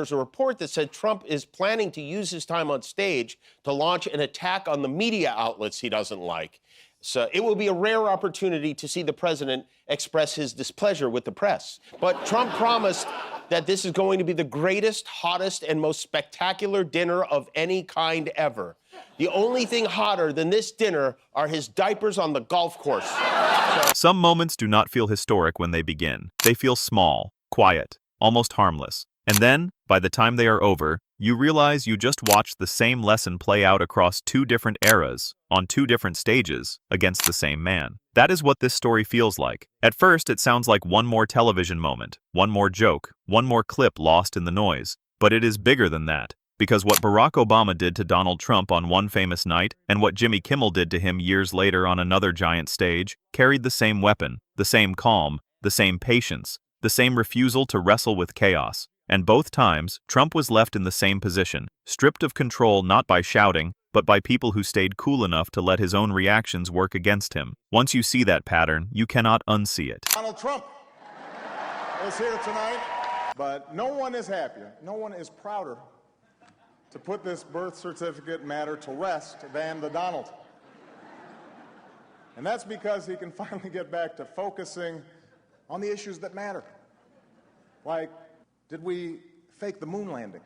There's a report that said Trump is planning to use his time on stage to launch an attack on the media outlets he doesn't like. So it will be a rare opportunity to see the president express his displeasure with the press. But Trump promised that this is going to be the greatest, hottest, and most spectacular dinner of any kind ever. The only thing hotter than this dinner are his diapers on the golf course. Some moments do not feel historic when they begin. They feel small, quiet, almost harmless. And then, by the time they are over, you realize you just watched the same lesson play out across two different eras, on two different stages, against the same man. That is what this story feels like. At first, it sounds like one more television moment, one more joke, one more clip lost in the noise. But it is bigger than that. Because what Barack Obama did to Donald Trump on one famous night, and what Jimmy Kimmel did to him years later on another giant stage, carried the same weapon, the same calm, the same patience, the same refusal to wrestle with chaos. And both times, Trump was left in the same position, stripped of control not by shouting, but by people who stayed cool enough to let his own reactions work against him. Once you see that pattern, you cannot unsee it. Donald Trump is here tonight, but no one is happier, no one is prouder to put this birth certificate matter to rest than the Donald. And that's because he can finally get back to focusing on the issues that matter. Like, did we fake the moon landing?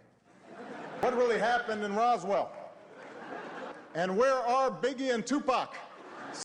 What really happened in Roswell? And where are Biggie and Tupac?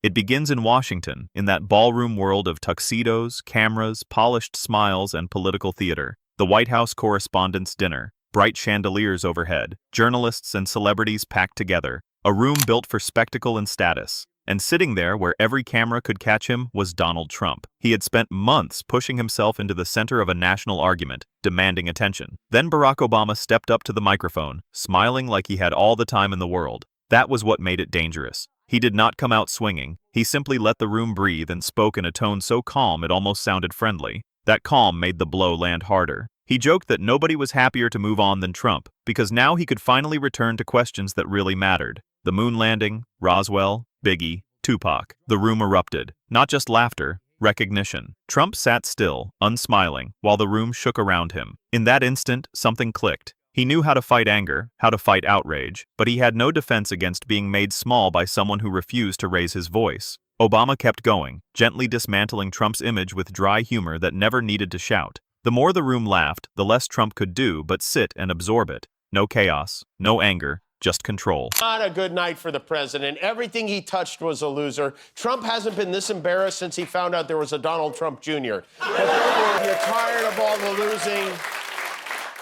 It begins in Washington, in that ballroom world of tuxedos, cameras, polished smiles, and political theater. The White House Correspondents' dinner, bright chandeliers overhead, journalists and celebrities packed together, a room built for spectacle and status. And sitting there where every camera could catch him was Donald Trump. He had spent months pushing himself into the center of a national argument, demanding attention. Then Barack Obama stepped up to the microphone, smiling like he had all the time in the world. That was what made it dangerous. He did not come out swinging. He simply let the room breathe and spoke in a tone so calm it almost sounded friendly. That calm made the blow land harder. He joked that nobody was happier to move on than Trump, because now he could finally return to questions that really mattered. The moon landing, Roswell, Biggie, Tupac. The room erupted. Not just laughter, recognition. Trump sat still, unsmiling, while the room shook around him. In that instant, something clicked. He knew how to fight anger, how to fight outrage, but he had no defense against being made small by someone who refused to raise his voice. Obama kept going, gently dismantling Trump's image with dry humor that never needed to shout. The more the room laughed, the less Trump could do but sit and absorb it. No chaos, no anger, just control. Not a good night for the president. Everything he touched was a loser. Trump hasn't been this embarrassed since he found out there was a Donald Trump Jr. But don't worry, if you're tired of all the losing,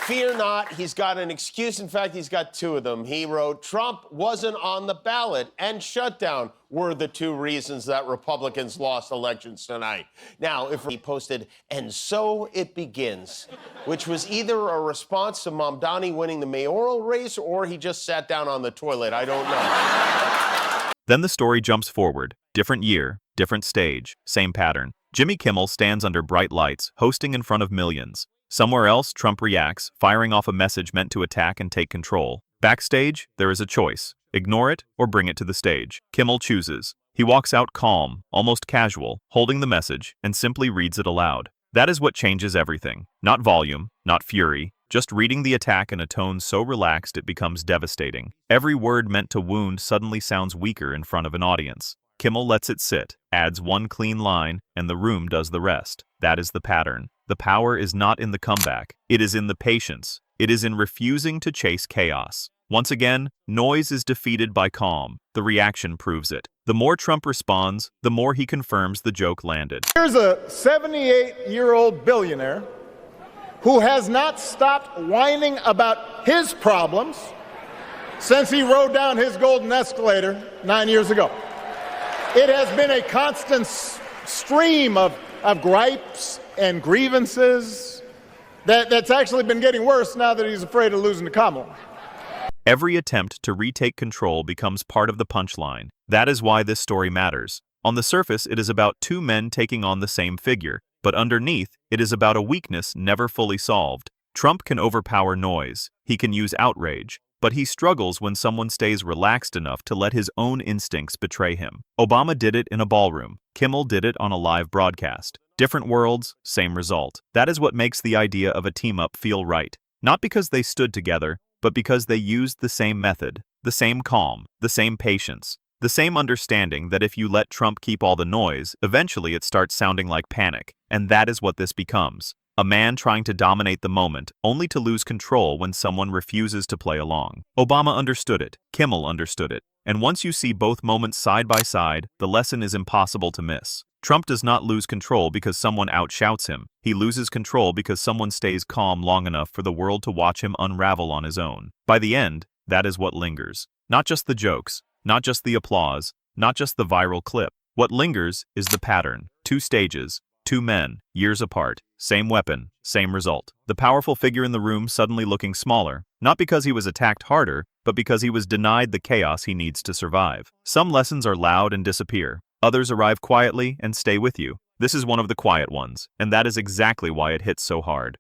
fear not, he's got an excuse. In fact, he's got two of them. He wrote, Trump wasn't on the ballot and shutdown were the two reasons that Republicans lost elections tonight. Now, if he posted, and so it begins, which was either a response to Mamdani winning the mayoral race or he just sat down on the toilet. I don't know. Then the story jumps forward. Different year, different stage, same pattern. Jimmy Kimmel stands under bright lights, hosting in front of millions. Somewhere else, Trump reacts, firing off a message meant to attack and take control. Backstage, there is a choice. Ignore it or bring it to the stage. Kimmel chooses. He walks out calm, almost casual, holding the message, and simply reads it aloud. That is what changes everything. Not volume, not fury, just reading the attack in a tone so relaxed it becomes devastating. Every word meant to wound suddenly sounds weaker in front of an audience. Kimmel lets it sit, adds one clean line, and the room does the rest. That is the pattern. The power is not in the comeback. It is in the patience. It is in refusing to chase chaos. Once again, noise is defeated by calm. The reaction proves it. The more Trump responds, the more he confirms the joke landed. Here's a 78-year-old billionaire who has not stopped whining about his problems since he rode down his golden escalator 9 years ago. It has been a constant stream of gripes and grievances that's actually been getting worse now that he's afraid of losing to Kamala. Every attempt to retake control becomes part of the punchline. That is why this story matters. On the surface, it is about two men taking on the same figure, but underneath, it is about a weakness never fully solved. Trump can overpower noise. He can use outrage. But he struggles when someone stays relaxed enough to let his own instincts betray him. Obama did it in a ballroom. Kimmel did it on a live broadcast. Different worlds, same result. That is what makes the idea of a team-up feel right. Not because they stood together, but because they used the same method, the same calm, the same patience, the same understanding that if you let Trump keep all the noise, eventually it starts sounding like panic. And that is what this becomes. A man trying to dominate the moment, only to lose control when someone refuses to play along. Obama understood it. Kimmel understood it. And once you see both moments side by side, the lesson is impossible to miss. Trump does not lose control because someone outshouts him. He loses control because someone stays calm long enough for the world to watch him unravel on his own. By the end, that is what lingers. Not just the jokes, not just the applause, not just the viral clip. What lingers is the pattern. 2 stages, 2 men, years apart, same weapon, same result. The powerful figure in the room suddenly looking smaller, not because he was attacked harder, but because he was denied the chaos he needs to survive. Some lessons are loud and disappear. Others arrive quietly and stay with you. This is one of the quiet ones, and that is exactly why it hits so hard.